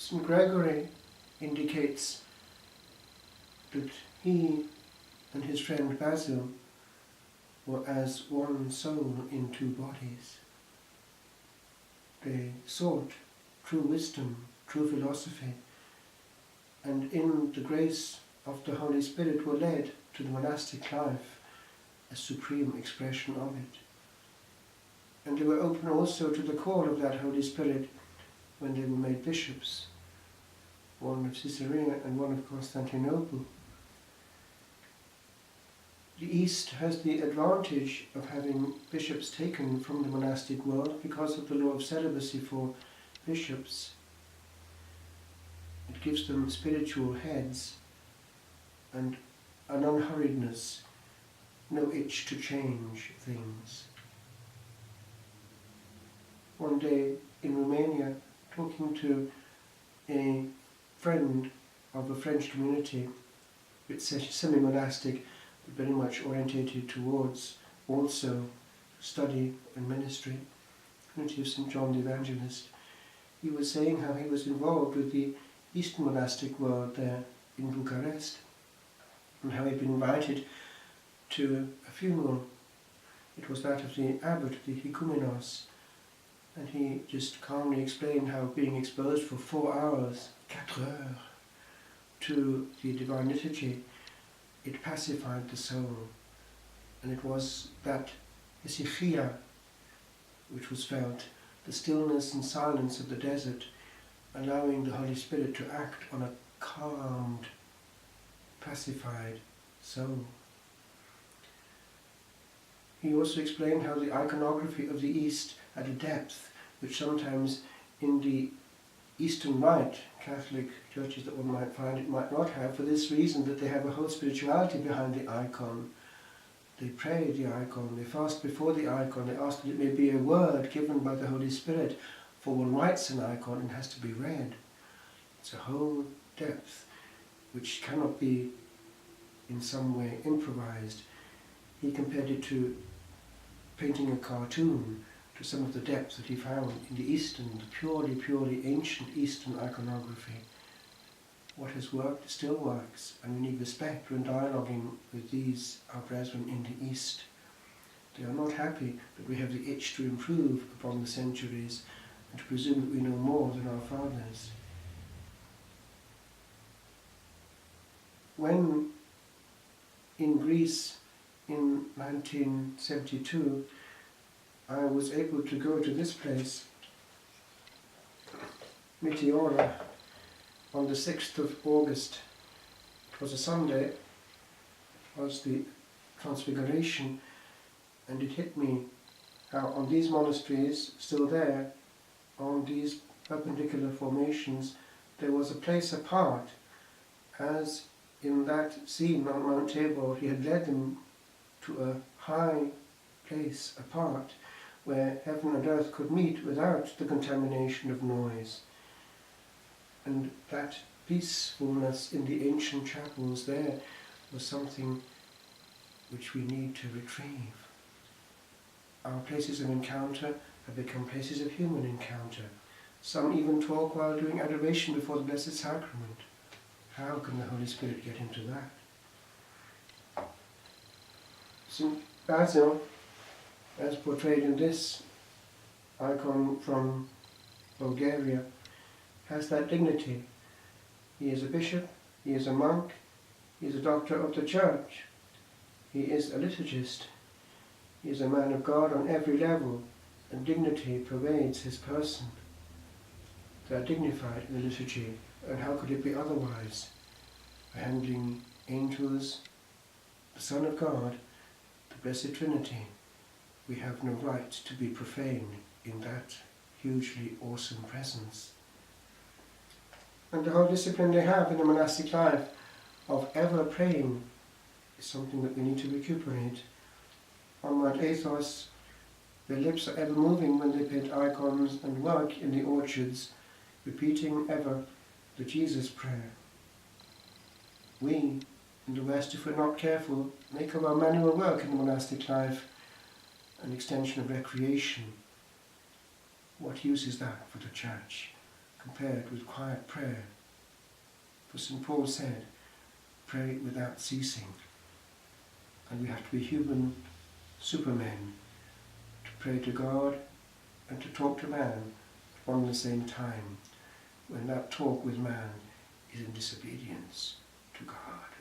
St. Gregory indicates that he and his friend Basil were as one soul in two bodies. They sought true wisdom, true philosophy, and in the grace of the Holy Spirit were led to the monastic life, a supreme expression of it. And they were open also to the call of that Holy Spirit when they were made bishops, one of Caesarea and one of Constantinople. The East has the advantage of having bishops taken from the monastic world because of the law of celibacy for bishops. It gives them spiritual heads and an unhurriedness, no itch to change things. One day in Romania, talking to a friend of a French community, it's semi-monastic, but very much orientated towards also study and ministry, community of St. John the Evangelist. He was saying how he was involved with the Eastern monastic world there in Bucharest, and how he'd been invited to a funeral. It was that of the abbot, the Hikumenos, and he just calmly explained how being exposed for 4 hours, 4 heures, to the Divine Liturgy, it pacified the soul. And it was that hesychia which was felt, the stillness and silence of the desert, allowing the Holy Spirit to act on a calmed, pacified soul. He also explained how the iconography of the East had a depth which sometimes in the Eastern Rite, Catholic churches that one might find, it might not have, for this reason that they have a whole spirituality behind the icon. They pray the icon, they fast before the icon, they ask that it may be a word given by the Holy Spirit, for one writes an icon and has to be read. It's a whole depth which cannot be in some way improvised. He compared it to painting a cartoon, to some of the depth that he found in the Eastern, the purely ancient Eastern iconography. What has worked still works, and we need respect when dialoguing with these, our brethren in the East. They are not happy that we have the itch to improve upon the centuries and to presume that we know more than our fathers. When in Greece in 1972 I was able to go to this place, Meteora, on the 6th of August. It was a Sunday, it was the Transfiguration, and it hit me how on these monasteries, still there, on these perpendicular formations, there was a place apart, as in that scene on Mount Tabor, he had led them to a high place apart, where heaven and earth could meet without the contamination of noise. And that peacefulness in the ancient chapels there was something which we need to retrieve. Our places of encounter have become places of human encounter. Some even talk while doing adoration before the Blessed Sacrament. How can the Holy Spirit get into that? St. Basil, as portrayed in this icon from Bulgaria, has that dignity. He is a bishop, he is a monk, he is a doctor of the church, he is a liturgist, he is a man of God on every level, and dignity pervades his person. They are dignified in the liturgy, and how could it be otherwise? Handling angels, the Son of God, the Blessed Trinity. We have no right to be profane in that hugely awesome presence. And the whole discipline they have in the monastic life of ever praying is something that we need to recuperate. On Mount Athos, their lips are ever moving when they paint icons and work in the orchards, repeating ever the Jesus prayer. We, in the West, if we're not careful, make of our manual work in the monastic life an extension of recreation. What use is that for the church? compared with quiet prayer. For St. Paul said, pray without ceasing. And we have to be human supermen to pray to God and to talk to man at one and the same time, when that talk with man is in disobedience to God.